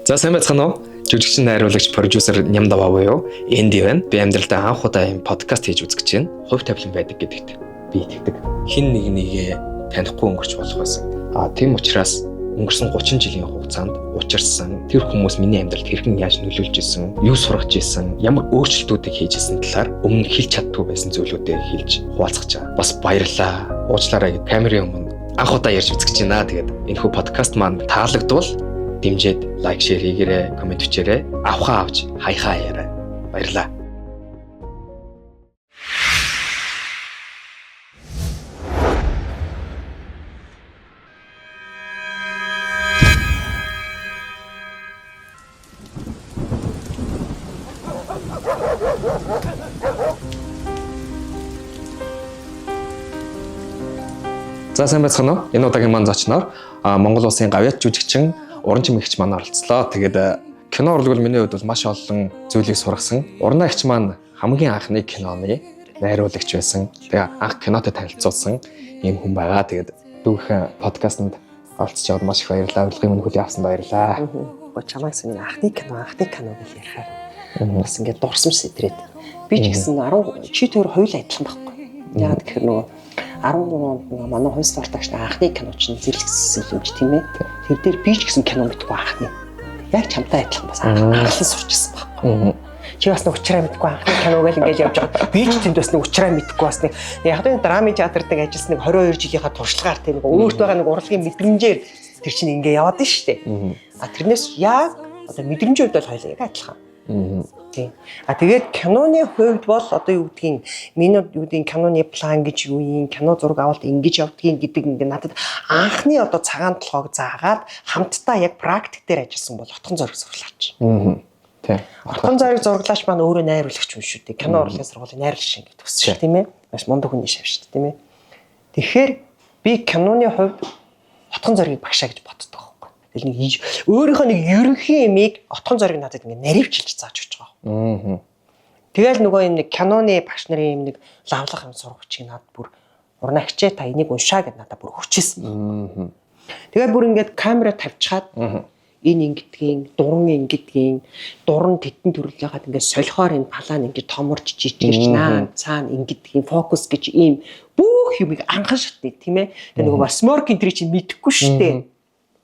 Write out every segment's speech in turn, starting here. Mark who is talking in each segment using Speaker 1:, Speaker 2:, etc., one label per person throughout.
Speaker 1: За сайн байцгаана уу? Жүжигчин найруулагч продюсер Нямдава буюу Энди байна. Би амьдралдаа анх удаа юм подкаст хийж үзэж байна. Хувь тавилан байдаг гэдэгт би итгэдэг. Хин нэг нэгээ танихгүй өнгөрч болох байсан. Тийм учраас өнгөрсөн 30 жилийн хугацаанд учирсан тэр хүмүүс миний амьдралд хэрхэн яаж нөлөөлж исэн, юу сургаж исэн, ямар өөрчлөлтүүдийг хийж исэн талаар өмнө хэлж чаддгүй байсан зүйлүүдээ хэлж хуваалцах чаа. Бас баярлалаа. Уучлаарай гэд камерын өмнө анх удаа ярьж үзэж байна. Тэгээд энэхүү подкаст маань таалагдвал дэмжиж лайк, шеэр хийгээрэй, комент бичээрэй. Авхаа авч хайхаа яриа. Баярлалаа. За сайн байцгаана уу? Энэ удаагийн маань зочноор Монгол улсын гавьяат жүжигчин Уран чимэгч маань оролцлоо. Тэгээд кино урлаг миний хувьд бол маш олон зүйлийг сургасан. Уран агч маань хамгийн анхны киноны найруулагч байсан. Тэгээ анх кинотой танилцуулсан ийм хүн байгаа. Тэгээд дүүхэн подкастт оролцож яваад маш их баярлалаа. Урилгын минь хүлээн авсан баярлалаа.
Speaker 2: Чамаас энэ анхны кино гэж ярихаар бас ингээд дурсамж сэтрээд. Би ч гэсэн 10 чи тэр хоёул адилхан байхгүй. Яагаад гэхээр нөгөө 13 онд манай хувьслаар тагч анхны кино чинь зэрлэгсэн юм чи тийм ээ. Тэр дээр би ч гэсэн кино мэдгүй анхны. Яг чамтай адилхан бас анхлан сурчсан байхгүй. Чи бас нэг учраа мэдгүй анхны киног л ингээд явж байгаа. Би ч тэнд бас нэг учраа мэдгүй бас нэг яг л драмын театрдаг ажилласан нэг 22 жилийнхаа туршлагаар тийм нэг өөрт байгаа нэг урлагийн мэдрэмжээр тэр чинь ингээд яваад нь штэ. Тэрнээс яг одоо мэдрэмжийн хувьд бол хоёул яг адилхан. Тийм. Тэгээд киноны хувьд бол одоо юу гэдгийг миний юу гэдгийг киноны план гэж юу юм, кино зураг авалт ингэж явдгийг гэдэг ингээд надад анхны одоо цагаан толгойг заагаад хамтдаа яг практик дээр ажилласан бол отхон зориг зурлаач.
Speaker 1: Тийм.
Speaker 2: Отхон зориг зурлаач маань өөрөө найруулагч юм шүү дээ. Кино урлагийн сургуулийн найруулагч ингэ төссөн шүү тийм ээ. Маш мундаг хүний шав шүү дээ тийм ээ. Тэгэхээр би киноны хувьд отхон зориг багшаа гэж боддог. Нэг өөрийнхөө нэг ерөнхий юмыг отхон зориг надад ингэ наривчилж зааж өгч байгаа. Тэгэл нөгөө юм нэг киноны багш нарын юм нэг лавлах юм сургуучийг надад бүр уран агчаа та энийг уншаа гэд надад бүр хүчээсэн. Тэгэл бүр ингээд камера тавьчихад энэ ингэдгийн дуран ингэдгийн дуран тэтэн төрүүлээд ингээд солихоор энэ палаан ингээд томорч жижигэрч наа цаана ингэдгийн фокус гэж ийм бүх юмыг анхан шатны тийм ээ. Тэгээ нөгөө бас сморкин тэр чинь мэдэхгүй шүү дээ.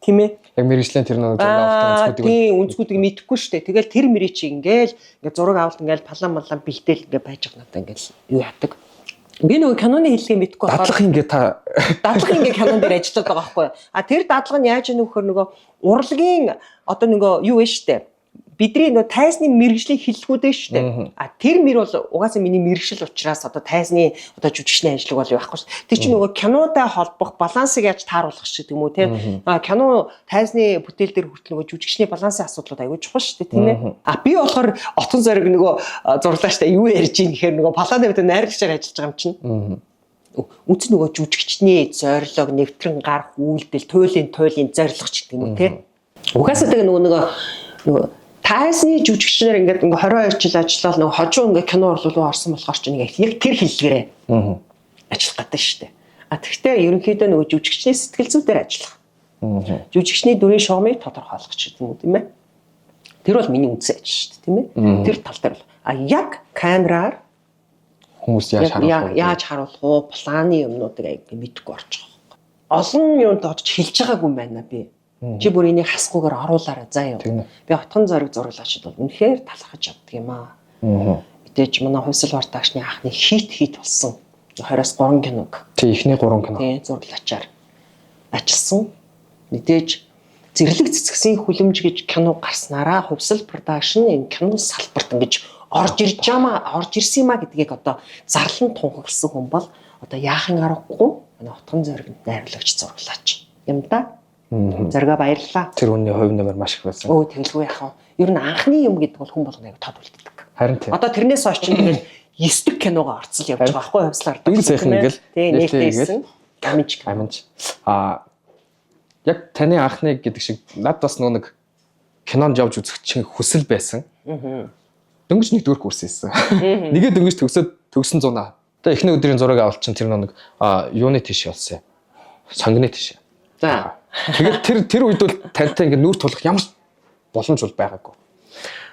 Speaker 2: Тийм ээ.
Speaker 1: Яг мэрэгчлэн тэр нэг зураг авалт өнцгүүдийг
Speaker 2: тийм өнцгүүдийг мэдэхгүй шүү дээ. Тэгэл тэр мэрийг чи ингээл зураг авалт ингээл палан бэлдээл ингээ байж байгаа надаа ингээл юу яадаг. Би нөгөө киноны хэллэгийг мэдэхгүй
Speaker 1: байна. Дадлах ингээ та
Speaker 2: дадлах ингээ кинон дээр ажиллаад байгаа байхгүй. Тэр дадлага нь яаж нөхөр нөгөө урлагийн одоо нөгөө юу вэ шүү дээ. Бидний нөгөө тайзны мэрэгжлийн хэллэгүүдээ шүү дээ. Тэр мэр бол угаасаа миний мэрэгжил учраас одоо тайзны одоо жүжигчний ажлыг бол байхгүй шүү. Тэр чинь нөгөө кинотой холбох балансыг яаж тааруулах шиг юм уу те. Кино тайзны бүтээл дээр хүртэл нөгөө жүжигчний балансын асуудлууд аягүй чухал шүү дээ тийм ээ. Би болохоор отон зориг нөгөө зурлаачтай юу ярьж ийн гэхээр нөгөө паланы өвдө найрлагчаар ажиллаж байгаа юм чинь. Үндс нөгөө жүжигчний зорилго, нэвтрэн гарах үйлдэл, туйлын зорилго ч гэдэг юм уу те. Угаасаа тэгээ нөгөө тайзны жүжигчнэр ингээд 22 жил ажиллаад нэг хожуу ингээд кино урлал руу орсон болохоор ч нэг яг тэр хэллэгээрээ ажиллах гэдэг шүү дээ. Тэгэхдээ ерөнхийдөө нөгөө жүжигчний сэтгэл зүйдээр ажиллах. Жүжигчний дүрийн шугамыг тодорхойлох ч гэдэг юм тийм ээ. Тэр бол миний үндсэн ажил шүү дээ тийм ээ. Тэр тал дээр бол яг камераар
Speaker 1: хүмүүс
Speaker 2: яаж харуулах уу, планы юмнуудыг мэдэхгүй орж байгаа. Олон юмд орж хэлж байгаагүй юм байна би. Чи бүр энийг хасгүйгээр оруулаарай заа юу. Би отхон зориг зурлаачд бол үнэхээр талархаж явдаг юм аа. Мэдээж манай хувьсэл бар тагшны анхны хит болсон 20-3 киног.
Speaker 1: Тий ихний 3 кино.
Speaker 2: Тий зурлаачаар ажилласан. Мэдээж зэрлэг цэцгсийн хүлэмж гэж кино гарснараа хувьсэл продакшн энэ кино салбарт ингэж орж ирсэн юм а гэдгийг одоо зарлан тунхагласан хүн бол одоо яахан аргагүй манай отхон зориг найруулагч зурлаач юм да. Зориго баярлалаа.
Speaker 1: Тэр хүний хувь нэмэр маш их байсан.
Speaker 2: Тэгэлгүй яхаа. Ер нь анхны юм гэдэг бол хүн болгоно аяг тод үлддэг.
Speaker 1: Харин тийм.
Speaker 2: Одоо тэрнээс хойш чинь тэгэл 9 дэх киногоо орцол явж байгаа байхгүй хувьслаар.
Speaker 1: Ингэ сайхан ингээл.
Speaker 2: Нээлттэйсэн. Амиж.
Speaker 1: Яг таны анхны гэдэг шиг над бас нэг кинонд явж үзэх чинь хүсэл байсан. Дөнгөж нэг дөрөх курс хийсэн. Нэгээ дөнгөж төгсөн 100. Тэгээ эхний өдрийн зураг авалт чинь тэр нэг юуны тийш явсан. Сонгины тийш.
Speaker 2: За.
Speaker 1: Тэгээд тэр үед бол тантай ингэ нүүр тулах ямар боломж бол байгаагүй.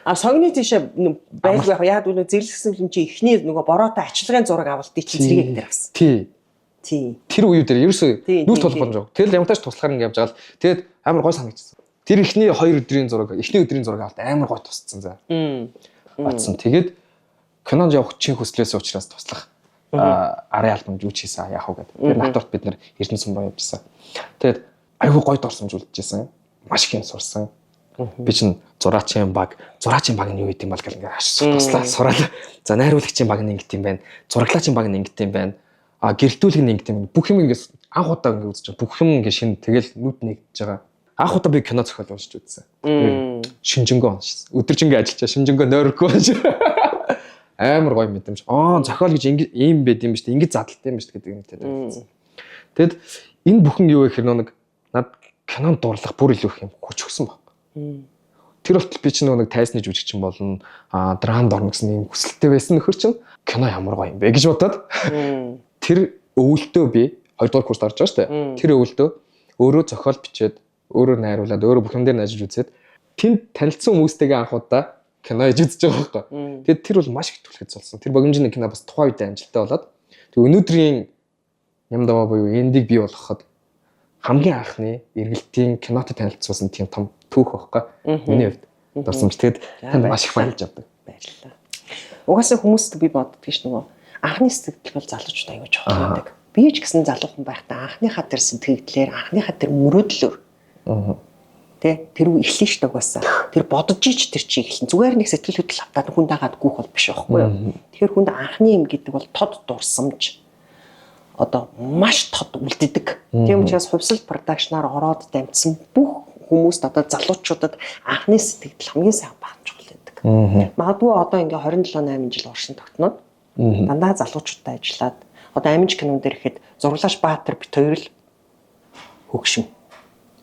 Speaker 2: А согны тийшээ байж байх яг үгүй зэрлэгсэн юм чи эхний нөгөө бороотой ачлалгын зураг авалтыг чи зэрэг дээр авсан. Тий.
Speaker 1: Тэр үеү дээр ерөөсөө нүр тулах боломж байгаа. Тэгэл ямтаач туслахаар ингэ явж байгаа л тэгээд амар гой санагдчихсан. Тэр эхний 2 өдрийн зураг, эхний өдрийн зураг авалт амар гой тусцсан за. Батсан. Тэгээд кинонд явах чин хүслээс учраас туслах арын албан юуч хийсэн яах вэ гэдэг. Тэгээд натурт бид нэр Эрдэнэ сум руу явжсэн. Тэгээд айгүй гой дурсамжуулжсэн. Маш их юм сурсан. Би чинь зураачийн баг нь юу гэдэг юм бол гэл ингээ туслаа сураад. За найруулагчийн баг нь ингэт юм байна. Зураглаачийн баг нь ингэт юм байна. Гэрэлтүүлэг нь ингэт юм. Бүх юм ингээс анх удаа ингээ үзэж байгаа. Бүх юм ингээ шин тэгэл нүд нэгдэж байгаа. Анх удаа би кино зохиол уншиж үзсэн. Шинжэнгөө уншсан. Өдөржингөө ажиллаж шинжэнгөө нойргүй байж. Амар гоё мэдэмж. Зохиол гэж ийм байд юм ба шүү дээ. Ингэж задлалтай юм ба шүү гэдэг юм тэгээд. Тэгэд энэ бүхэн юу вэ гэхээр нэг над кинонд дурлах бүр илүү их юм хүч өгсөн баг. Тэр болтол би чинь нэг тайсны жүжигчин болно. Драмд орно гэсэн юм хүсэлтэй байсан нөхөр чинь кино ямар гоё юм бэ гэж бодоод тэр өвөлдөө би 2 дугаар курст орж байгаа шүү дээ. Тэр өвөлдөө өөрөө зохиол бичээд өөрөө найруулад өөрөө бүх юм дээр ажиллаж үзээд тэнд танилцсан хүмүүстэйгээ анх удаа кино хийж үзэж байгаа байхгүй. Тэгээд тэр бол маш их түлхэж болсон. Тэр богинжны кино бас тухайн үед амжилттай болоод тэг өнөөдрийн Нямдаваа буюу эндийг бий болгоход хамгийн анхны эргэлтийн кинотой танилцуулсан тийм том түүх байхгүй. Миний хувьд дурсамж. Тэгээд танд маш их баярлж авдаг.
Speaker 2: Баярлалаа. Угаасаа хүмүүст би боддог ш нөгөө анхны сэтгэл бол залуучууд аягүй чухал байдаг. Би ч гэсэн залуухан байхдаа анхныхаа тэр сэтгэлдлээр анхныхаа тэр мөрөөдлөөр тэр үе эхлэн ш угаасаа тэр бодож ич тэр чи эхлэн зүгээр нэг сэтгэл хөдлөл автаад хүн дагаад гүйх бол биш байхгүй юу. Тэгэхээр хүнд анхны юм гэдэг бол тод дурсамж одоо маш тод үлддэг. Тийм учраас хувьсэл продакшнаар ороод дамжсан бүх хүмүүст одоо залуучуудад анхны сэтгэл хамгийн сайн бааж чухал байдаг. Магадгүй одоо ингээ 27-8 жил оршин тогтноод дандаа залуучуудтай ажиллаад одоо амиж кинон дээр ихэд Зурлаач Баатар бит хоёр л хөгшин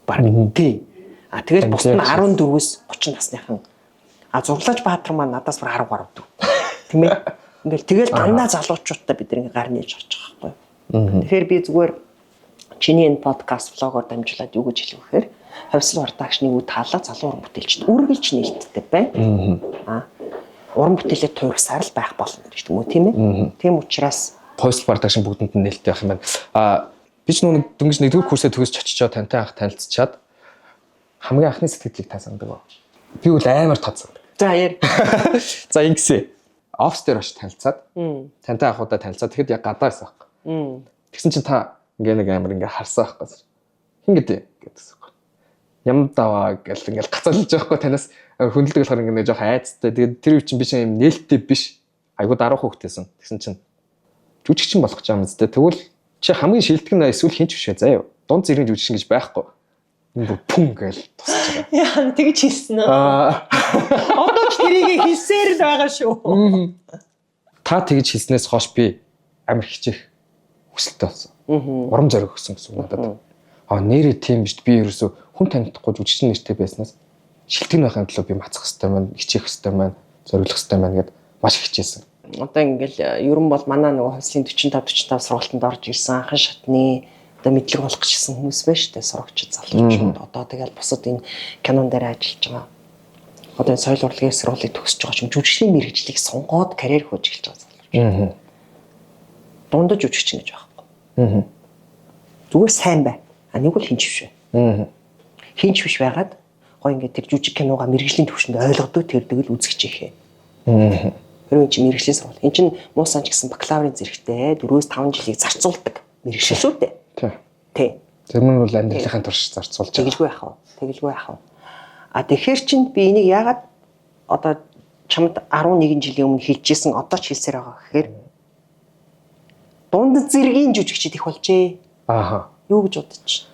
Speaker 2: баг тий. Тэгэл бус нь 14-өөс 30 насныхан. Зурлаач Баатар маань надаас бүр 10 гаруй дүү. Тийм ээ. Ингээл тэгэл дандаа залуучуудтай бид ингээ гар нээж орж байгаа байхгүй. Тэгэхээр би зүгээр чиний энэ подкаст влогоор дамжуулаад юу гэж хэлэх вэ гэхээр хувьсэл продакшны үе таалаа залуу уран бүтээлчд үргэлж нээлттэй байна. Уран бүтээлээ туурсаар л байх болно гэдэг юм уу тийм ээ. Тийм учраас
Speaker 1: хувьсэл продакшн бүгдэнд нь нээлттэй байх юм байна. Би ч нүг дөнгөж нэгдүгээр курсээ төгсөж очичоо тантай анх танилцчаад хамгийн анхны сэтгэлийг та сандаг. Би бол амар тооцсон.
Speaker 2: За яар.
Speaker 1: За ингэсэн. Офс дээр очиж танилцаад тантай анх удаа танилцаад тэгэхэд яг гадаа байсан байхгүй. Тэгсэн чинь та ингээ нэг амар ингээ харсан байхгүй. Хин гэдэг гэсэн. Нямдаваа гэл ингээл гацаалж байгаа байхгүй танаас хөндлөдөг болохоор ингээ нэг жоох айцтай. Тэгээд тэр үе чинь биш юм нээлттэй биш. Айгуу даруух хөвгтэйсэн. Тэгсэн чинь жүжигчин болох гэж байгаа юм зү. Тэгвэл чи хамгийн шилдэг нь эсвэл хинч биш ээ заа юу. Дунд зэргийн жүжигчин гэж байхгүй. Энэ бүр пүн гээл тусч байгаа.
Speaker 2: Яа тэгж хэлсэн үү? Одоо ч тэрийг хэлсээр л байгаа шүү.
Speaker 1: Та тэгж хэлснээс хойш би амар хичээх хүсэлтэй болсон. Урам зориг өгсөн гэсэн үг надад. Нэрээ тийм биш би ерөөсө хүн танигдахгүй жүжигчин нэртэй байснаас шилтгэн байхын төлөө би мацах хэрэгтэй маань, хичээх хэрэгтэй маань, зориулах хэрэгтэй маань гэд маш их хичээсэн.
Speaker 2: Одоо ингээл ерөн бол манай нөгөө хувьслийн 45 сургалтанд орж ирсэн анхан шатны одоо мэдлэг болох гэсэн хүмүүс байна шүү дээ. Сурагчид залуучууд одоо тэгэл бусад энэ кинон дээр ажиллаж байгаа. Одоо энэ соёл урлагийн сургуулийг төгсөж байгаа ч жүжигчлийн мэргэжлийг сонгоод карьер хөөж эхэлж байгаа залуучууд. Дундаж жүжигчин гэж байхгүй. Зүгээр сайн бай. Нэг бол хинч биш вэ. Хинч биш байгаад гоо ингээд тэр жүжиг кинога мэргэжлийн төвшөнд ойлгодоо тэрдэг л үзэж ихээ. Хэрвээ чи мэргэжлийн сургууль. Энд чинь муусан ч гэсэн бакалаврын зэрэгтэй 4-5 жилийг зарцуулдаг мэргэжил шүү дээ. Тий.
Speaker 1: Тэр нь бол амьдралынхаа турш зарцуулж байгаа.
Speaker 2: Тэгэлгүй яах вэ? Тэгэлгүй яах вэ? Тэгэхээр чинь би энийг яагаад одоо чамд 11 жилийн өмнө хэлжсэн одоо ч хэлсээр байгаа гэхээр дунд зэргийн жүжигчид их болжээ. Юу гэж бодож байна?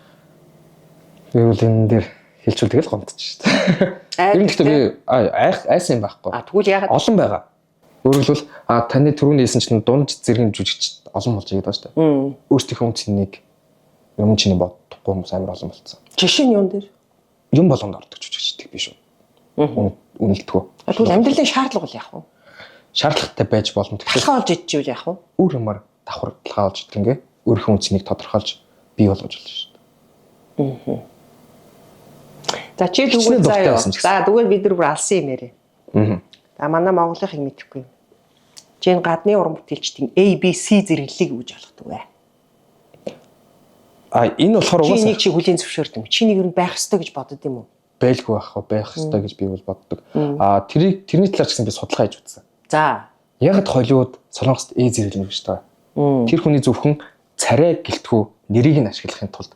Speaker 1: Би бол энэ дээр хэлчихвэл тэгэл гомдчих шүү дээ. Ер нь гэхдээ би айсан юм байхгүй.
Speaker 2: Тэгвэл яагаад
Speaker 1: олон байгаа. Өөрөөр хэлбэл таны түрүүний хэлсэн чинь дунд зэргийн жүжигч олон болж байгаа шүү дээ. Өөрсдийнхөө үнцнийг юм чиний бодохгүй хүмүүс амар олон болсон.
Speaker 2: Жишээ нь юун дээр?
Speaker 1: Юм болгонд ордог жүжигчдэг биш үү? Үнэлтгөө.
Speaker 2: Тэгвэл амьдралын шаардлага бол яах вэ?
Speaker 1: Шаардлагатай байж болно.
Speaker 2: Тэгэхээр олж идчихвэл яах вэ?
Speaker 1: Өөр юмар давхарлага олж идэх ингээ өөрийнхөө үнцнийг тодорхойлж бий болгож болно шүү дээ.
Speaker 2: За чи
Speaker 1: Хичнээн
Speaker 2: дүүгээ
Speaker 1: дуртай
Speaker 2: заяа.
Speaker 1: байсан ч гэсэн.
Speaker 2: За дүүгээ бид нар бүр алсан юм ярэ. За манай Монголынхыг мэдэхгүй. Чи энэ гадны уран бүтээлчдийн ABC зэрэглэлийг үүж олгодог бай.
Speaker 1: Энэ болохоор
Speaker 2: Чи
Speaker 1: угаасаа
Speaker 2: нэг чи хүлийн зөвшөөрдөг юм. Чи нэг юм байх ёстой гэж бодод юм уу?
Speaker 1: байлгүй байх ёстой гэж би бол боддог. Тэрний талаар ч гэсэн би судалгаа хийж үзсэн.
Speaker 2: За.
Speaker 1: Ягд Холливуд Солонгост зэрэглэн гэж байгаа. Тэр хүний зөвхөн царай гэлтгүү нэрийг нь ашиглахын тулд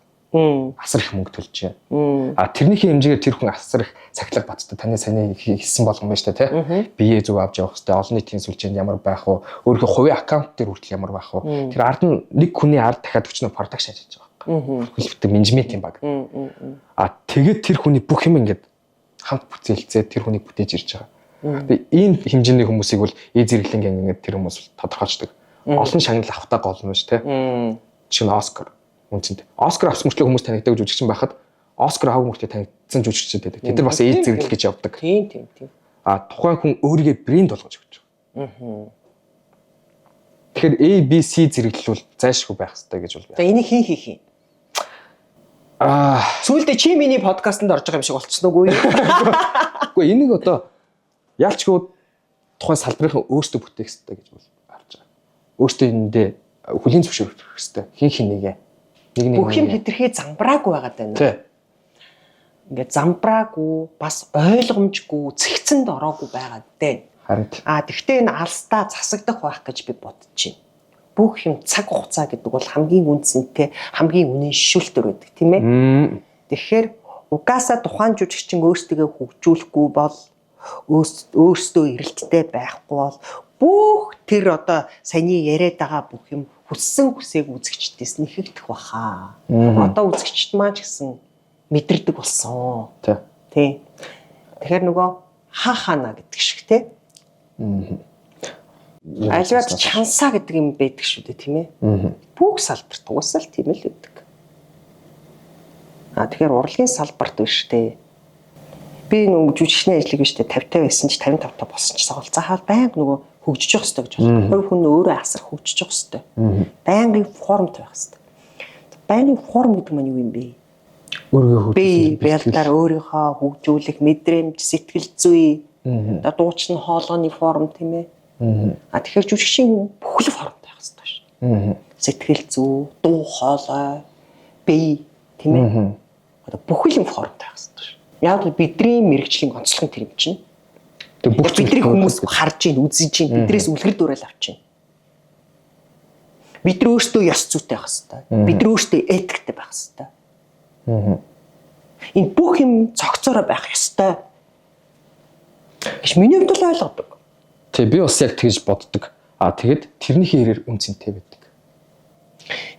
Speaker 1: асар их мөнгө төлж байна. Тэрнийхээ хэмжээгээр тэр хүн асар их сахилга баттай таны сайн хэлсэн болгон байна шүү дээ, тий. Бие зүг авч явах хэрэгтэй. Олон нийтийн сүлжээнд ямар байх вэ? Өөрийнхөө хувийн аккаунт дээр хүртэл ямар байх вэ? Тэр ард нь нэг хүний ард дахиад өчнө продакшн хийж байгаа. Хэлбэртэй менежментийн баг. Тэгээд тэр хүний бүх юм ингээд хамт бүцээлцээ тэр хүнийг бүтээж ирж байгаа. Тэгээд энэ хэмжээний хүмүүсийг бол зэрэглэнгийн ингээд тэр хүмүүс тодорхойлцдог. Олон шагнал автаа гол юм шүү, тий. Жишээ нь Оскар үнцэнтэй. Оскар авсан мөртлөө хүмүүс танигдаг жүжигчин байхад Оскар авах мөртлөө танигдсан жүжигчид байдаг. Тэд нар бас зэрэглэл гэж явдаг.
Speaker 2: Тийм.
Speaker 1: Тухайн хүн өөрийгөө брэнд болгож өгч байгаа. Тэгэхээр ABC зэрэглэл бол зайлшгүй байх хэрэгтэй гэж бол байна.
Speaker 2: За энийг хин хийх юм. Сүүлдээ чи миний подкастт орж байгаа юм шиг болчихсон уу?
Speaker 1: Үгүй энийг одоо яалчгүй тухайн салбарын өөртөө бүтээх хэрэгтэй гэж бол харж байгаа. Өөртөө эндээ хүлийн зөвшөөрөх хэрэгтэй. Хин нэгэ.
Speaker 2: Бүх юм хэтэрхий замбраагүй байгаад байна.
Speaker 1: Тий.
Speaker 2: Ингээд замбраагүй, бас ойлгомжгүй, цэгцэнд ороогүй байгаад байна.
Speaker 1: Харин.
Speaker 2: Тэгвэл энэ алстаа засагдах байх гэж би бодож байна. Бүх юм цаг хугацаа гэдэг бол хамгийн үндсэнтэй, хамгийн үнэншүүлтэр байдаг, тийм ээ. Тэгэхээр угаасаа тухайн жүжигчин өөрсдөө хөгжүүлэхгүй бол өөрсдөө эрэлттэй байхгүй бол бүх тэр одоо саяны яриад байгаа бүх юм хүссэн хүсээг үзэгчдээс нэхэгдэх баха. Одоо үзэгчд маань ч гэсэн мэдэрдэг болсон. Тий. Тэгэхээр нөгөө хаана гэдэг шиг тий. Альваад чансаа гэдэг юм байдаг шүү дээ, тийм ээ. Бүх салбарт уусаал тийм л байдаг. Тэгэхээр урлагийн салбарт биш дээ. Би нөгөө жүжигчний ажлыг биш дээ 50 байсан ч 55 та болсон ч заавал заахал байнга нөгөө хөгжиж явах хэрэгтэй гэж байна. Хувь хүн өөрөө асар хөгжиж явах хэрэгтэй. Байнгын формт байх хэрэгтэй. Байнгын форм гэдэг нь юу юм бэ?
Speaker 1: Өөрийгөө хөгжүүлэх.
Speaker 2: Би бэлдаар өөрийнхөө хөгжүүлэх мэдрэмж, сэтгэл зүй, одоо дуучин хоолойны форм тийм ээ. Тэгэхээр жүжигчийн бүхэл формт байх хэрэгтэй шүү. Сэтгэл зүй, дуу хоолой, бие тийм ээ. Одоо бүхэл юм формт байх хэрэгтэй шүү. Яг л бидний мэрэгжлийн онцлог тэр юм чинь. Бидний хүмүүс харж ийн, үзэж ийн, бидрээс үлгэр дуурайл авч ийн. Бид өөрсдөө ёс зүйтэй байх хэрэгтэй. Бид өөрсдөө этиктэй байх хэрэгтэй. Энэ бүх юм цогцоороо байх ёстой. Гэж миний хувьд л ойлгодог.
Speaker 1: Би бас яг тэгж боддог. Тэгэд тэрнийхээ хэрээр үнцэнтэй байдаг.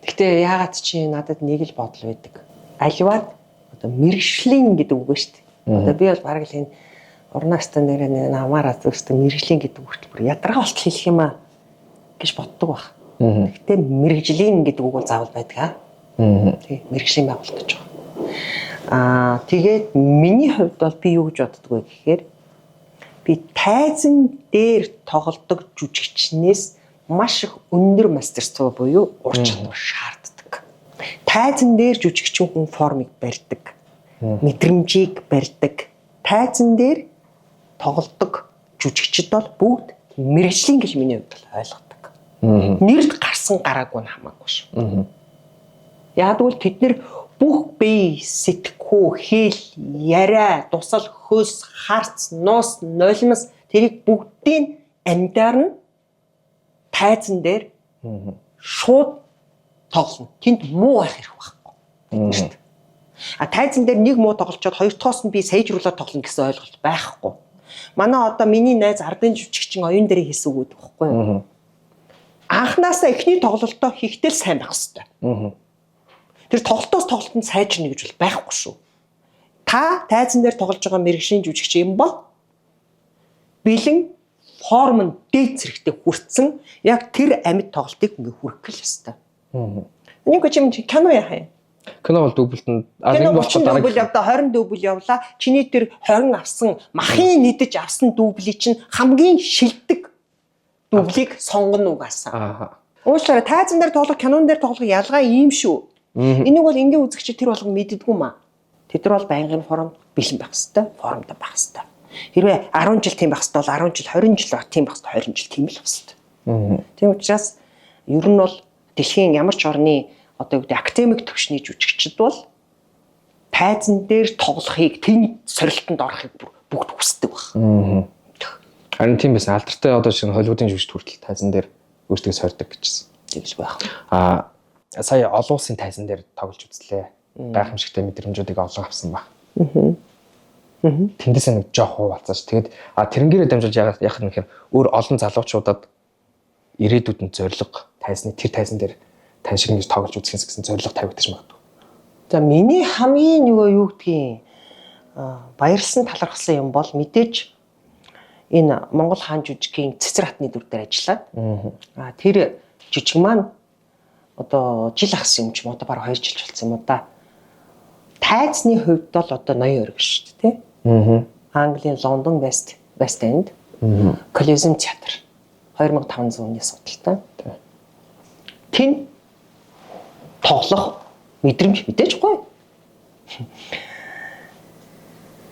Speaker 2: Гэхдээ яагаад чи надад нэг л бодол байдаг. Аливаад одоо мэрэгшлийн гэдэг үг ба шүү дээ. Одоо би бол бараг л энэ урнастан нэрээ намаараа зүгтээ мэрэгжлийн гэдэг үртэл бүр ядаргаа болтол хэлэх юм аа гэж боддог баг. Гэхдээ мэрэгжлийн гэдэг үг бол заавал байдаг тий мэрэгжлийн байгууллага гэж байгаа. Тэгээд миний хувьд бол би юу гэж боддог вэ гэхээр би тайзан дээр тоглодог жүжигчнээс маш их өндөр мастерство буюу ур чадвар шаарддаг. Тайзан дээр жүжигчин хүн формыг барьдаг. Мэдрэмжийг барьдаг. Тайзан дээр тоглодог жүжигчид бол бүгд мэрэгжлийн гэж миний хувьд ойлгодог. Нэрд гарсан гараагүй нь хамаагүй шүү. Яг л тэд нэр бүх бие, сэтгхүү, хэл, яриа, дусал, хөлс, харц, нуус, нулимс тэрийг бүгдийг амьдаар нь тайзан дээр шууд тоглоно. Тэнд муу байх хэрэг байхгүй. Тайзан дээр нэг муу тоглолцоод хоёр дахоос нь би сайжруулаад тоглоно гэсэн ойлголт байхгүй. Манай одоо миний найз ардын жүжигчин оюун дээр хийсэн үг гэдэг байхгүй юу? Анхнаасаа эхний тоглолтоо хийхдээ л сайн байх хэрэгтэй. Тэр тоглолтоос тоглолтод сайжирна гэж бол байхгүй шүү. Та тайзан дээр тоглож байгаа мэрэгшлийн жүжигч юм бол бэлэн форм нь дээд зэрэгтэй хүртсэн яг тэр амьд тоглолтыг ингээ хүргэх л ёстой. Энийг ч кино яах юм?
Speaker 1: Кино бол дублтанд
Speaker 2: нэг болчиход дубль явдаа 20 дубль явлаа. Чиний тэр 20 авсан махын нийдэж авсан дублийг чинь хамгийн шилдэг дублийг сонгоно угаасаа. Уучлаарай тайзан дээр тоглох кинон дээр тоглох ялгаа ийм шүү. Энийг бол энгийн үзэгчид тэр болгон мэддэггүй маа. Тэд нар бол байнгын форум бэлэн байх хэвээр, форумд байх хэвээр. Хэрвээ 10 жил тийм байх хэвээр бол 10 жил, 20 жил тийм байх хэвээр, 20 жил тийм л байх хэвээр. Тийм учраас ер нь бол дэлхийн ямар ч орны одоо юу гэдэг академик төвшний жүжигчид бол тайзан дээр тоглохыг, тэнд сорилтонд орохыг бүгд хүсдэг баг.
Speaker 1: Харин тийм байсан. Алдартай одоо шиг Холливуудын жүжигч хүртэл тайзан дээр өөртөө сордог гэжсэн.
Speaker 2: Тийм л байх.
Speaker 1: Сая олон улсын тайзан дээр тоглож үзлээ. Гайхамшигтай мэдрэмжүүдийг олон авсан баг. Тэндээс нэг жоох хуваалцаач. Тэгээд тэрнгээрээ дамжуулж яах нь гэхээр өөр олон залуучуудад ирээдүйд нь зориг тайзны тэр тайзан дээр тань шиг ингэж тоглож үзэхээс гэсэн зориг тавигдаж магадгүй.
Speaker 2: За миний хамгийн нөгөө юу гэдгийг баярлсан талархсан юм бол мэдээж энэ Монгол хаан жүжигийн цэцэр хатны дүр дээр ажиллаад тэр жүжиг маань одоо жил ахс юм ч юм одоо бараг 2 жил болсон юм да. Тайзны хувьд бол одоо ноён өргөн шүү дээ, тий? Английн Лондон West End Колизеум театр 2500 оны судалтай. Тэн тоглох мэдрэмж мэдээж гоё.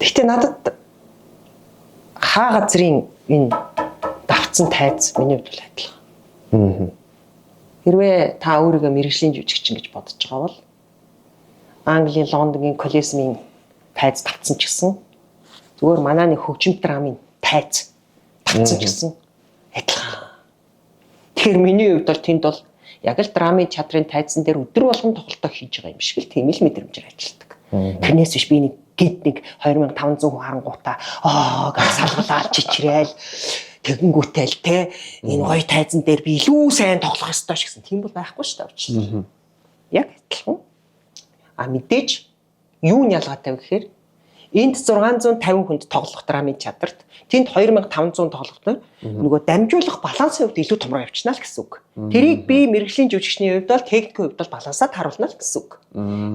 Speaker 2: Гэхдээ надад хаа газрын энэ давцсан тайз миний хувьд бол адилхан. Хэрвээ та өөрийгөө мэргэжлийн жүжигчин гэж бодож байгаа бол Английн Лондонгийн Колизеумын тайз давцсан ч гэсэн зүгээр манай нэг хөгжим драмын тайз давцсан ч гэсэн адилхан. Тэгэхээр миний хувьд бол тэнд бол яг л драмын театрын тайзан дээр өдөр болгон тоглолтоо хийж байгаа юм шиг л тийм л мэдрэмжээр ажилладаг. Тэрнээс биш би нэг гид нэг 2500 хүн харангуйтаа гэж салгалаад чичрээл тэгэнгүүтэл те энэ гоё тайзан дээр би илүү сайн тоглох ёстой ш гэсэн тийм бол байхгүй шүү дээ. Яг адилхан. Мэдээж юу нь ялгаатай вэ гэхээр энд 650 хүнд тоглох драмын театрт тэнд 2500 тоглохтой нөгөө дамжуулах балансын хувьд илүү томроо явчихна л гэсэн үг. Тэрийг би мэргэжлийн жүжигчний хувьд бол техникийн хувьд бол балансаа харуулна л гэсэн үг.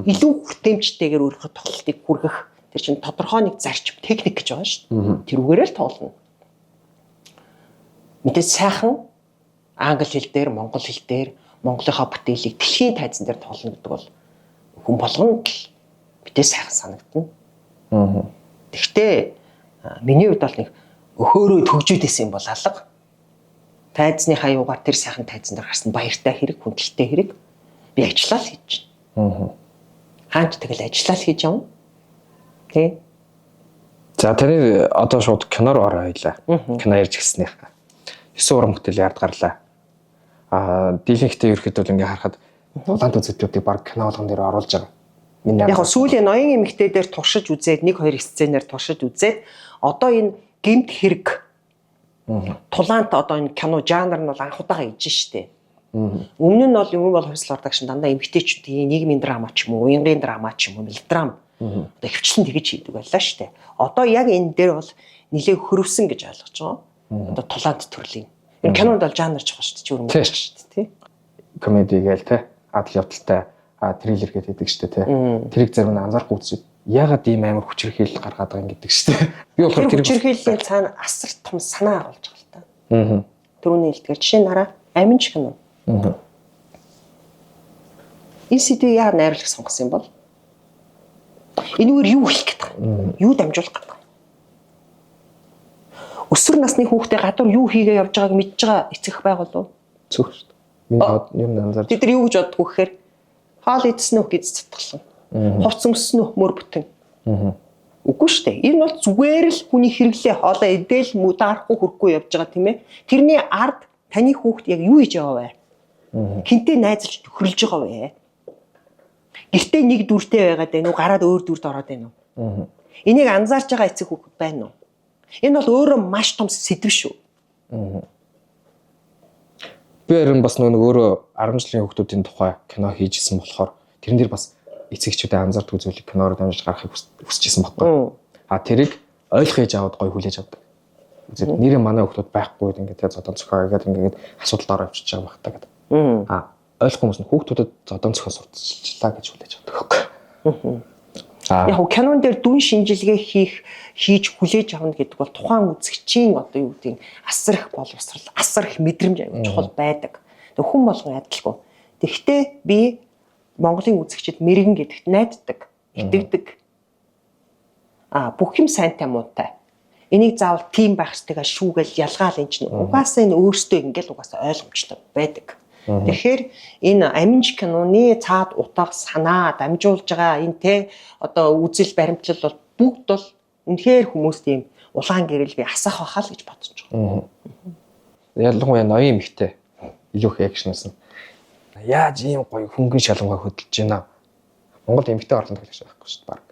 Speaker 2: Илүү хүртээмжтэйгээр өөрийнхөө тоглолтыг хүргэх тэр чинь тодорхой нэг зарчим техник гэж байгаа шүү дээ. Тэрүүгээрээ л тоглоно. Мэдээж сайхан англи хэл дээр, монгол хэл дээр Монголынхаа бүтээлийг дэлхийн тайзан дээр тоглоно гэдэг бол хүн болгонд л мэдээ сайхан санагдана. Гэхдээ миний хувьд бол нэг өхөөрөө төгжөөдсэн юм бол алга. Тайзны хаяугаар тэр сайхан тайзан дээр гарсан баяртай хэрэг, хүндэлтэй хэрэг би ажиллаа л хийж байна. Хаанч тэгэл ажиллаа л хийж явна. Тэ.
Speaker 1: За таны одоо шууд кино руу ороо хоёлаа. Кино ярьж гиснийх. 9 уран бүтээл ярд гарлаа. Дийлэнхтэй ерөөхдөө ингээ харахад улаан үзэгдлүүдийг баг кино болгон дээр оруулж байгаа. Яг
Speaker 2: сүүлийн ноён эмэгтэй дээр туршиж үзээд 1-2 сценээр туршиж үзээд одоо энэ гэмт хэрэг тулаант одоо энэ кино жанр нь бол анх удаага иж штэ. Өмнө нь бол юм бол хувьсал ордог шин дандаа эмэгтэйчүүдийн нийгмийн драма ч юм уу, уянгийн драма ч юм уу, мелодрам одоо хөвчлэн тэгэж хийдэг байлаа штэ. Одоо яг энэ дээр бол нэлээ хөрвсөн гэж ойлгож байгаа. Одоо тулаант төрлийн. Энэ кинонд бол жанр ч байгаа штэ, ч өөр юм штэ, тий.
Speaker 1: Комеди гээл те, адал явдалтай триллер гэдэг штэ те. Тэрийг зарим нь анзаарахгүй үзсэн. Ягаад ийм амар хүчирхийлэл гаргаад байгаа юм гэдэг штэ. Би болохоор
Speaker 2: тэр хүчирхийллийн цаана асар том санаа агуулж байгаа л та. Түрүүний хэлдгээр жишээ нараа амин ч кино. Энэ сэдвийг яа найруулах сонгосон юм бол? Энэгээр юу хийх гэдэг вэ? Юу дамжуулах гэдэг вэ? Өсвөр насны хүүхдээ гадуур юу хийгээ явж байгааг мэдж байгаа эцэг байгуул уу?
Speaker 1: Зөв шүү дээ. Миний юм анзаарч.
Speaker 2: Тэд нар юу гэж боддгоо гэхээр хаал идсэн үү гэж цэцгэлсэн. Хувц өмссөн үү мөр бүтэн. Үгүй шүү дээ. Энэ бол зүгээр л хүний хэрэглээ хоолоо эдээл дарахгүй хөрөхгүй явж байгаа тийм ээ. Тэрний ард таны хүүхд яг юу хийж байгаа вэ? Хинтээ найзалж хөрлж байгаа вэ? Гэртээ нэг дүртэй байгаад байна уу? Гараад өөр дүрд ороод байна уу? Энийг анзаарч байгаа эцэг хүүхэд байна уу? Энэ бол өөрөө маш том сэдв шүү.
Speaker 1: Би харин бас нэг өөрөө 10 жилийн хүүхдүүдийн тухай кино хийжсэн болохоор тэрэн дээр бас эцэгчүүдэд анзаардгүй зүйлийг киноор дамжиж гаргахыг хүсэж байсан байхгүй. Тэрийг ойлгох хийж аваад гоё хүлээж авдаг. Үзээд нэрээ манай хүүхдүүд байхгүй ингээд зодон цохоо гэдэг ингээд асуудалд ороо авчиж байгаа багтаа гэдэг. Ойлгох хүмүүс нь хүүхдүүдэд зодон цохоо сурталчлаа гэж хүлээж авдаг байхгүй. Яг
Speaker 2: кинон дээр дүн шинжилгээ хийж хүлээж авна гэдэг бол тухайн үзэгчийн одоо юу гэдэг асар их боловсрал, асар их мэдрэмж аюул чухал байдаг. Хүн болгон адилгүй. Тэгэхдээ би Монголын үзэгчид мэрэгэн гэдэгт найддаг, итгэдэг. бүх юм сайнтай муутай. Энийг заавал тийм байх ёстойгаа шүүгээл ялгаал энэ чинь угаасаа энэ өөртөө ингээл угаасаа ойлгомжтой байдаг. Тэгэхээр энэ аминж киноны цаад утга санаа дамжуулж байгаа энэ те одоо үзэл баримтлал бол бүгд бол үнэхээр хүмүүст ийм улаан гэрэл би асах байхаа л гэж бодож байгаа.
Speaker 1: Ялангуяа ноён эмэгтэй илүү их экшнээс нь яаж ийм гоё хөнгөн шалангаа хөдөлж байна. Монгол эмэгтэй орлон тоглож байхгүй шүү дээ баг.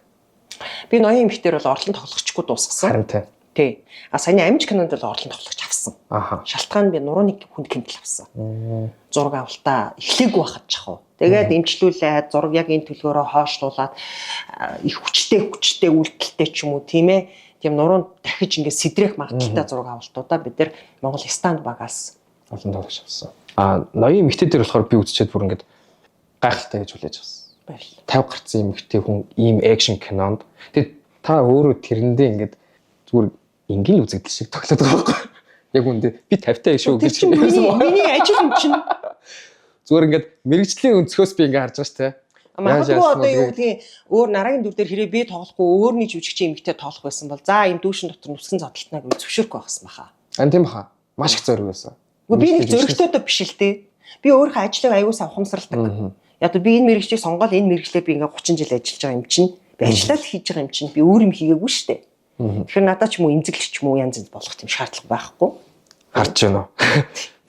Speaker 2: Би ноён эмэгтэйр бол орлон тоглогчгүй дуусгасан.
Speaker 1: Харин тий.
Speaker 2: Тий. Саяны амиж кинонд бол орлон тоглогч авсан. Шалтгаан би нурууны хүнд гэмтэл авсан. Зураг авалтаа эхлээгүй байхад жахав. Тэгээд эмчлүүлээд зураг яг энэ төлгөөрөө хоошлуулад их хүчтэй үйлдэлтэй ч юм уу тийм ээ. Тийм нуруунд дахиж ингээд сэдрэх магадaltaй зураг авалтуудаа бид нар Монгол станд багаас
Speaker 1: орлон тоглож авсан. Ноён эмэгтэй дээр болохоор би үзчихэд бүр ингээд гайхалтай гэж хүлээж авсан. 50 гарцсан эмэгтэй хүн ийм экшн кинонд. Тэгээд та өөрөө тэрэндээ ингээд зүгээр ингээл үзэгдэл шиг тоглоод байгаа байхгүй. Яг үндэ би 50-тай шүү гэж хэлсэн.
Speaker 2: Миний ажил юм чинь.
Speaker 1: Зүгээр ингээд мэрэгжлийн өнцгөөс би ингээд харж байгаа шүү дээ.
Speaker 2: Магадгүй одоо юу гэдгийг өөр нарагийн дүр дээр хэрэг би тоглохгүй өөрний жүжигчийн эмэгтэй тоглох байсан бол за ийм дүүшин дотор нүсгэн зодтолтнаа гэж зөвшөөрөхгүй байсан баха.
Speaker 1: Тийм баха. Маш их зориг байсан.
Speaker 2: Би нэг зөрөгтэй биш л дээ. Би өөрийнхөө ажлыг аягуусаа ухамсарладаг. Яг би энэ мэрэгчлийг сонгоод энэ мэрэгчлээ би ингээд 30 жил ажиллаж байгаа юм чинь. Би ажиллаад хийж байгаа юм чинь би өөр юм хийгээгүй шүү дээ. Тэгэхээр надад ч юм уу эмзэглэгч юм уу янз янз болох тийм шаардлага байхгүй.
Speaker 1: Харж байна уу?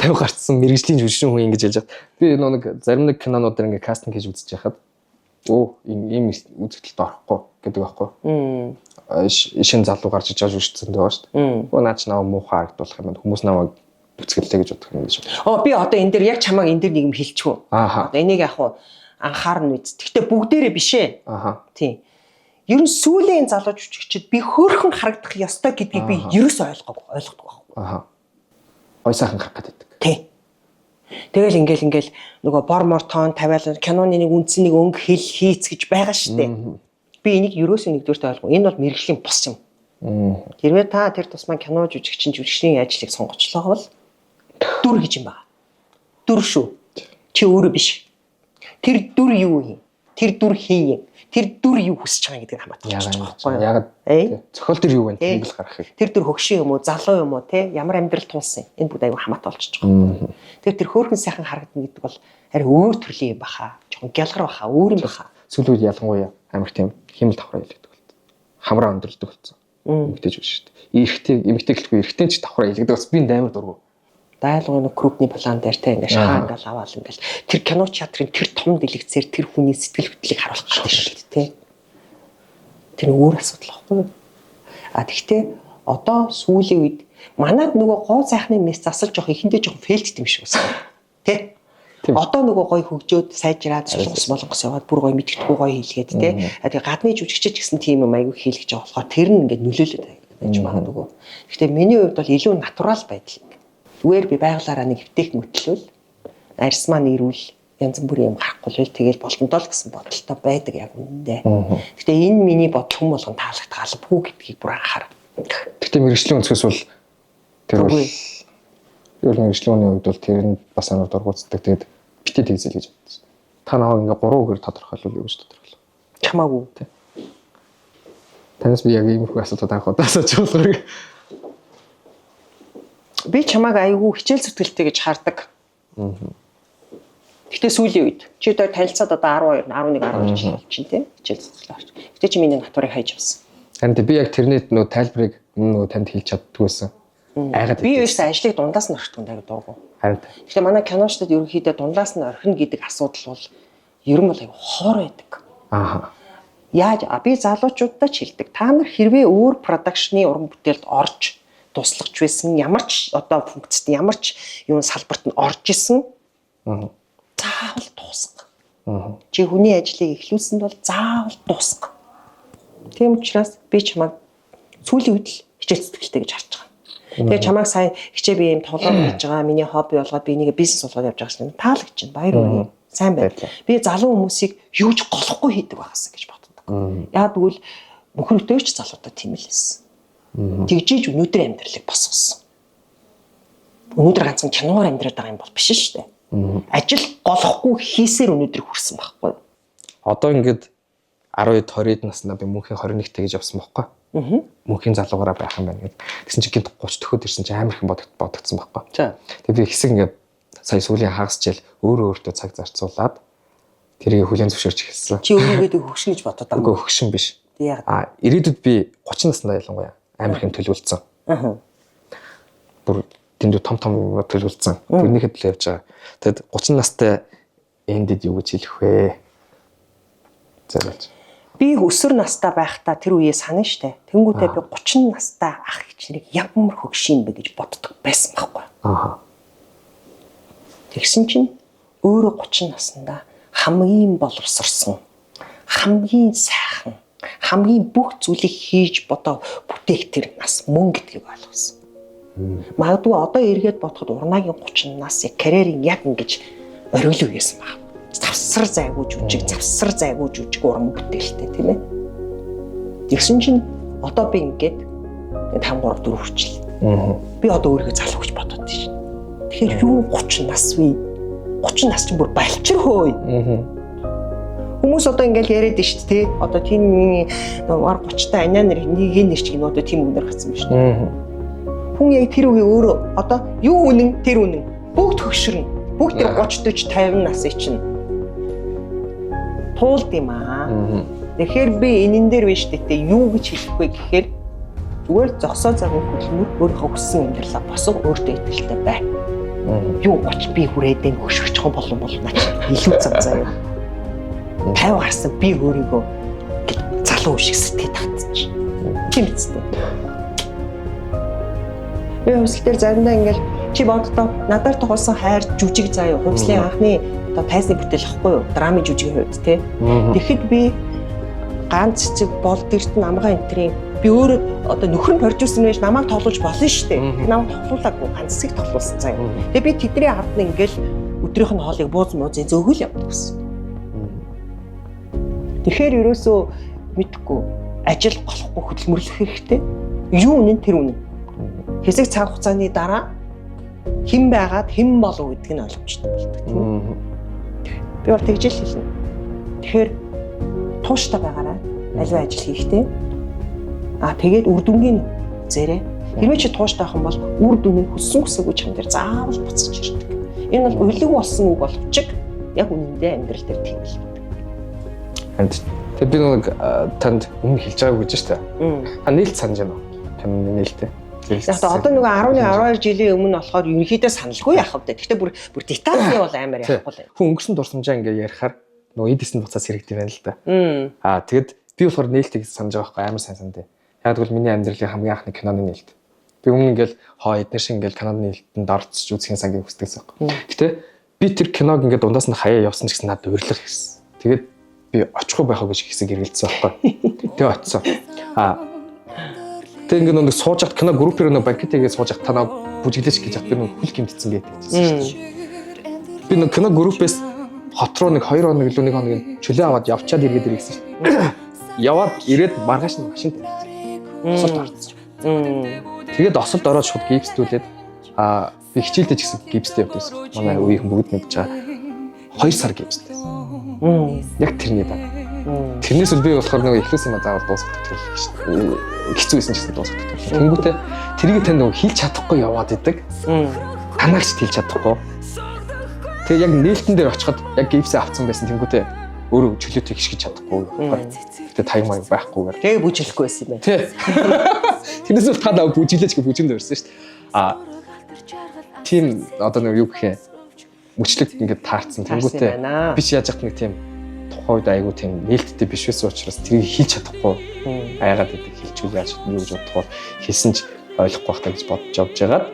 Speaker 1: 50 гарцсан мэрэгжлийн жүжигчин хүн ингэж ялж байгаа. Би нэг зарим нэг кинонуудаар ингээд кастинг хийж үзэж байхад ийм үзэгдэлд орохгүй гэдэг байхгүй. Шин залуу гарч иж байгаа жүжигчсэн байгаа шүү дээ. Наач наваа муухай харагдуулах юм байна. Хүмүүс намайг бүцгэллээ гэж бодох юм гэж.
Speaker 2: Би одоо энэ дээр яг чамайг энэ дээр нэг юм хэлчихв. Одоо энийг яг анхаарна үз. Гэхдээ бүгдээрээ биш ээ. Тийм. Ер нь сүүлийн залууч жүжигчид би хөөрхөн харагдах ёстой гэдгийг би ерөөсөө ойлгодог байхгүй.
Speaker 1: Гой сайхан харах гэдэг.
Speaker 2: Тий. Тэгэл ингээл нөгөө бормор тоон тавиал киноны нэг үндсэнийг өнгө хэл хийц гэж байгаа шүү дээ. Би энийг ерөөсөө нэгдүгээрт ойлгоо. Энэ бол мэрэгжлийн бус юм. Хэрвээ та тэр тусмаа кино жүжигчний ажлыг сонгочлоо бол дүр гэж юм байна. Дүр шүү. Чи өөрөө биш. Тэр дүр юу юм? Тэр дүр хий юм. Тэр дүр юу хүсэж байгаа гэдгийг хамаатай байгаа юм.
Speaker 1: Яг зохиол төр юу вэ? Тэрийг л гаргах хэрэг.
Speaker 2: Тэр дүр хөгшин юм уу, залуу юм уу, те ямар амьдрал туулсан. Энэ бүгд аюу хамаатай болчихж байгаа. Тэгэхээр тэр хөөрхөн сайхан харагдана гэдэг бол арай өөр төрлийн юм баха. Жохон гялгар баха, өөр юм баха.
Speaker 1: Сүүл үед ялангуяа амар тийм химэл давхраа хэлдэг болсон. Хамраа өндөрлөдөг болсон. Эмэгтэй ч биш шүү дээ. Эмэгтэй гэлгүй эрэгтэй ч давхраа хэлдэг бас би амар дургу.
Speaker 2: Дайлгын крупны план дээр те ингээд шахаа ингээд аваал ингээд тэр кино театрын тэр том дэлгэцээр тэр хүний сэтгэл хөдлөлийг харуулах гэдэг шүү дээ те. Тэр өөр асуудал байхгүй. Тэгтээ одоо сүүлийн үед манад нөгөө гоо сайхны мэс засалж явах ихэндээ жоохон фейлдт юм шиг байна. Тэ? Одоо нөгөө гой хөгжөөд сайжраад солонгос болгос яваад бүр гой мэдгэдэггүй гой хийлгээд те. Тэгээ гадны жүжигчч гэсэн тийм юм айгүй хийлгэж байгаа болохоор тэр нь ингээд нөлөөлөд байж байгаа нөгөө. Гэхдээ миний хувьд бол илүү натурал байдал. Зүгээр би байгалаараа нэг хөвтэйх мөтлөл арьс маань ирүүл янз бүрийн юм гарахгүй л тэгэл болтонтол гэсэн бодолтой байдаг яг үнэндээ. Гэхдээ энэ миний бодол хүм болгон таалагдгаал бүү гэдгийг бүр анхаар.
Speaker 1: Гэхдээ мэрэгжлийн өнцгөөс бол тэр бол ер нь мэрэгжлийн хувьд бол тэр нь бас амар дургуутдаг. Тэгээд битээ тэгзэл гэж бодсон. Та наваа ингээ 3 үгээр тодорхойлвол юу гэж тодорхойлох?
Speaker 2: Чамаагүй те.
Speaker 1: Танаас би яг иймэрхүү асуудал анхудаа асууж байгаа.
Speaker 2: Би чамааг аягүй хичээл зүтгэлтэй гэж хардаг. Гэтэ сүүлийн үед чи одоо танилцаад одоо 12, 11, 12 жил чинь тийм хичээл зүтгэл авч. Гэтэ чи миний натурыг хайж авсан.
Speaker 1: Харин би яг тэрний нөө тайлбарыг нөө танд хэлж чаддгүй байсан. Айгаад
Speaker 2: би ерөөсөө ажлыг дундаас нь орчихсон аяг дургу.
Speaker 1: Харин.
Speaker 2: Гэтэ манай киночдод ерөнхийдөө дундаас нь орхино гэдэг асуудал бол ер нь бол аяг хоор байдаг. Яаж би залуучуудаа ч хэлдэг. Та нар хэрвээ өөр продакшны уран бүтээлд орж туслагч байсан ямар ч одоо функцэд ямар ч юун салбарт нь орж исэн заавал дуусга. Чи хүний ажлыг эхлүүлсэнд бол заавал дуусга. Тийм учраас би чамайг сүүлийн үед л хичээл зүтгэлтэй гэж харж байгаа. Тэгээ чамайг сайн хичээ би юм тоглоом хийж байгаа. Миний хобби болгоод би нэг бизнес болгоод явж байгаа шин таалагч чинь баяр үргээ. Сайн байна. Би залуу хүмүүсийг юу ч голохгүй хийдэг байгаасаа гэж боддог. Яг тэгвэл нөхөртөөч залуудаа тийм л байсан. Тэгжиж өнөөдөр амьдралыг босгосон. Өнөөдөр ганцхан киноор амьдраад байгаа юм бол биш шүү дээ. Ажил голохгүй хийсээр өнөөдөр хүрсэн байхгүй.
Speaker 1: Одоо ингээд 12 20-д наснаа би мөнхийн 21-т гэж явсан байхгүй. Мөнхийн залуугаараа байх юм байна гэдэг. Тэгсэн чинь гинт 30 төхөд ирсэн чинь амар их бодогдсон байхгүй.
Speaker 2: За.
Speaker 1: Тэгээ би хэсэг ингээд сая сүүлийн хагас жил өөртөө цаг зарцуулаад тэрийг хүлээн зөвшөөрч эхэлсэн.
Speaker 2: Чи өөрийгөө хөгшин гэж бодоод байгаа.
Speaker 1: Үгүй хөгшин биш.
Speaker 2: Яг.
Speaker 1: Ирээдүйд би 30 наснаа ялангуяа амар их төлөвлөсөн. Бүр тэнд том төлөвлөсөн. Тэрнийхэд л явж байгаа. Тэгэд 30 настай эндэд юу гэж хэлэх вэ? Зэрэг.
Speaker 2: Би өсвөр настай байхдаа тэр үеэ санана штэ. Тэнгүүтээ би 30 настай ах хичнээг ямар хөгшин бэ гэж боддог байсан байхгүй. Тэгсэн чинь өөрөө 30 наснда хамгийн боловсрсон, хамгийн сайхан, хамгийн бүх зүйлийг хийж бодоо бүтээх тэр нас мөн гэдгийг ойлгосон. Магадгүй одоо эргээд бодоход урнагийн 30 нас яг карьерийн яг ингэж оргил үеэсэн баг. Завсар зайгүй жүжиг уран бүтээлтэй тийм ээ. Тэгсэн чинь одоо би ингээд 5 3 4 хүрчлээ. Би одоо өөрийгөө залуу гэж бодоод тийм. Тэгэхээр юу 30 нас вэ? 30 нас чинь бүр балчир хөөе. Хүмүүс одоо ингээл яриад дээ шүү дээ. Одоо тийм 30 та аниа нэр нэг нэр чиг нь одоо тийм үгээр гацсан байна шүү дээ. Хүн яг тэр үгээ өөрөө одоо юу үнэн тэр үнэн бүгд төгшөрнө. Бүгд тэр 30 40 50 насыг чинь туулд юм аа. Тэгэхээр би энэн дээр биш дээ юу гэж хэлэх вэ гэхээр зүгээр зогсоо загвар хөдөлмөр өөрийнхөө хүссэн амьдралаа босго өөртөө итгэлтэй бай. Юу гоч би хүрээдэн хөшгөж байгаа болон наач илүү цанцаа юу. 50 гарсан би өөрийгөө залуу шиг сэтгэж татчих. Тийм үстэй. Би хувьсгал дээр заримдаа ингээл чи боддоо надаар тоглосон хайр жүжиг заяа хувьслын анхны одоо тайзны бүтээл ахгүй юу драмын жүжигийн хувьд тий. Тэгэхэд би ганц цэцэг бол дэрт намгаа энтрийн би өөрөө одоо нөхөр нь продюсер нэж намайг тоглуулж болно шүү дээ. Намайг тоглуулаагүй ганц цэцэг тоглуулсан заяа. Тэгээ би тэдний ард нь ингээл өдрийнх нь хоолыг бууз зөөгөл явдаг гэсэн. Тэгэхээр ерөөсөө мэдхгүй ажил болохгүй хөдөлмөрлөх хэрэгтэй. Юу үнэн тэр үнэн. Хэсэг цаг хугацааны дараа хэн байгаад хэн болов гэдг нь ойлгомжтой болдог тийм үү? Би бол тэгж л хэлнэ. Тэгэхээр тууштай байгаарай. Аливаа ажил хийхдээ. Тэгээд үр дүнгийн зээрээ. Хэрвээ чи тууштай байх юм бол үр дүн нь хүссэн хүсээгүй чам дээр заавал буцаж ирдэг. Энэ бол улиг болсон үг боловч яг үнэндээ амьдрал дээр тийм л байдаг.
Speaker 1: Тэгээд би нэг танд өмнө хэлж байгаагүй гэж шүү дээ. Та нээлт санаж байна уу? Таны нээлттэй.
Speaker 2: Яг одоо нөгөө 11 12 жилийн өмнө болохоор ерөнхийдөө саналгүй яах вэ? Гэхдээ бүр детальны бол амар яахгүй л.
Speaker 1: Хүн өнгөрсөн дурсамжаа ингээ ярихаар нөгөө эдисэнд буцаас хэрэгтэй байна л да. Тэгэд би болохоор нээлтийг санаж байгаа байхгүй амар сайн сандаа. Яг тэгвэл миний амьдралын хамгийн анхны киноны нээлт. Би өмнө ингээл эднэр шиг ингээл киноны нээлтэнд орцож үзэх сангийн хүсдэгсэн байхгүй. Гэтэ би тэр киног ингээ дундаас нь хаяа явсан ч гэсэн надад урилга хийсэн. Тэгээд би очихгүй байхаа гэж хэсэг эргэлдсэн байхгүй. Тэгээ очсон. Тэг ингээ нэг сууж хат кино группээр нэг банкетгээ сууж хат танаа бүжиглэж гэж хат би нэг хүл гимтсэн байдаг гэсэн шүү дээ. Би нэг кино группээс хот руу нэг 2 хоног илүү 1 хоногийн чөлөө аваад явчаад иргээд ирсэн шүү дээ. Яваад ирээд маргааш нь машин тавьчихсан. Осолд орсон. Тэгээд осолд ороод шууд гипстүүлээд би хичээлдээ ч гэсэн гипстэй явдагсан. Манай үеийнхэн бүгд мэдж байгаа. 2 сар гипстэй. Яг тэрний дараа. Тэрнээс үл би болохоор нэг эхлээс юм заавал дуусгах төлөв шүү дээ. Хэцүү байсан ч гэсэн дуусгах төлөв. Тэнгүүтээ тэрийг тань нөгөө хийлч чадахгүй яваад идэг. Танаагч хийлч чадахгүй. Тэгээ яг нээлтэн дээр очиход яг гипсээ авцсан байсан. Тэнгүүтээ өөрөө чөлөөтэй хишгэж чадахгүй. Тэгээ тайм байхгүйгээр.
Speaker 2: Тэгээ бүжиглэхгүй байсан юм байна.
Speaker 1: Тий. Тэрнээс үл та наваа бүжиглэж бүжинд өрсөн шүү дээ. Тийм одоо нэг юу гэх юм мөчлөг ингээд таарсан. Тэнгүүтээ би ч яаж яах нэг тийм тухайд айгуу тийм нээлттэй биш байсан учраас тэрийг хийлч чадахгүй айгаад идэг хэлчихвэл яаж юу гэж бодох вэ хэлсэн ч ойлгохгүй байхдаа гэж бодож явж байгаад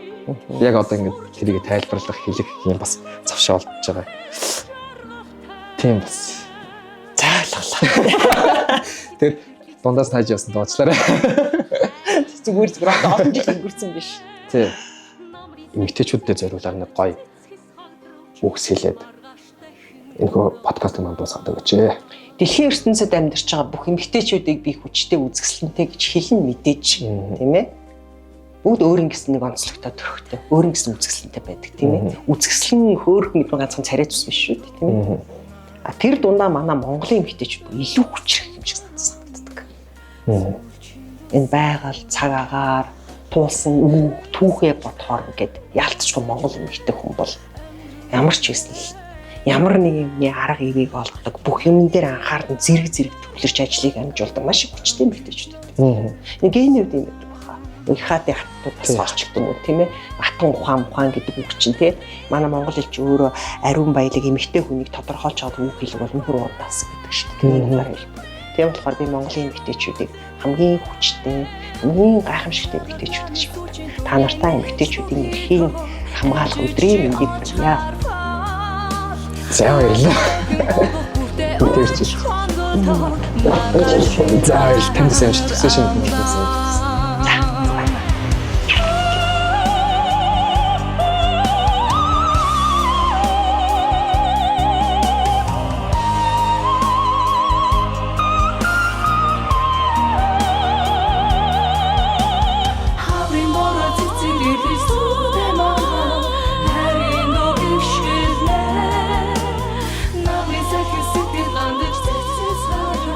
Speaker 1: яг одоо ингээд тэрийг тайлбарлах хэлэх юм бас завшаа болж байгаа. Тийм бас зайлглаа. Тэр дундаас тааж явсан доочлаарай.
Speaker 2: Зүгээр олон жил өнгөрцөн биш.
Speaker 1: Тий. Эмэгтэйчүүдэд зориулаад нэг гоё үгс хэлээд энэхүү подкаст маань дуусгадаг гэж.
Speaker 2: Дэлхийн ертөнцид амьдарч байгаа бүх эмэгтэйчүүдийг би хүчтэй үзэсгэлэнтэй гэж хэлэн мэдээж тийм ээ. Бүгд өөрийн гэсэн нэг онцлогтой төрхтэй, өөрийн гэсэн үзэсгэлэнтэй байдаг тийм ээ. Үзэсгэлэн хөөрөх мэдээ ганцхан царай цус биш шүү дээ тийм ээ. Тэр дундаа манай Монголын эмэгтэйчүүд илүү хүчрэх юм шиг санагддаг. энэ байгаль цаг агаар туулсан үг түүхээ бодохоор ингээд яалтчгүй Монгол эмэгтэй хүн бол ямар ч байсан л ямар нэг юмны арга ивийг олгодог бүх юм дээр анхаардан зэрэг төвлөрч ажлыг амжуулдаг маш их хүчтэй эмэгтэйчүүд байдаг. Нэг генүүд юм байдаг баха. Ихаадын хаттуудаас олчдаг юм уу тийм ээ? Атан ухаан гэдэг үг чинь тийм. Манай монгол хэлч өөрөө ариун баялаг эмэгтэй хүнийг тодорхойлж чаддаг үг хэлэг бол нөхөр удаас гэдэг шүү дээ. Тийм болохоор би Монголын эмэгтэйчүүдийг хамгийн хүчтэй, хамгийн гайхамшигтай эмэгтэйчүүд гэж боддог. Та нартай эмэгтэйчүүдийн эрхийн хамгаалах өдрийн мэндийг хүргье.
Speaker 1: За баярлалаа. За баярлалаа. Танд сайн шүү дээ.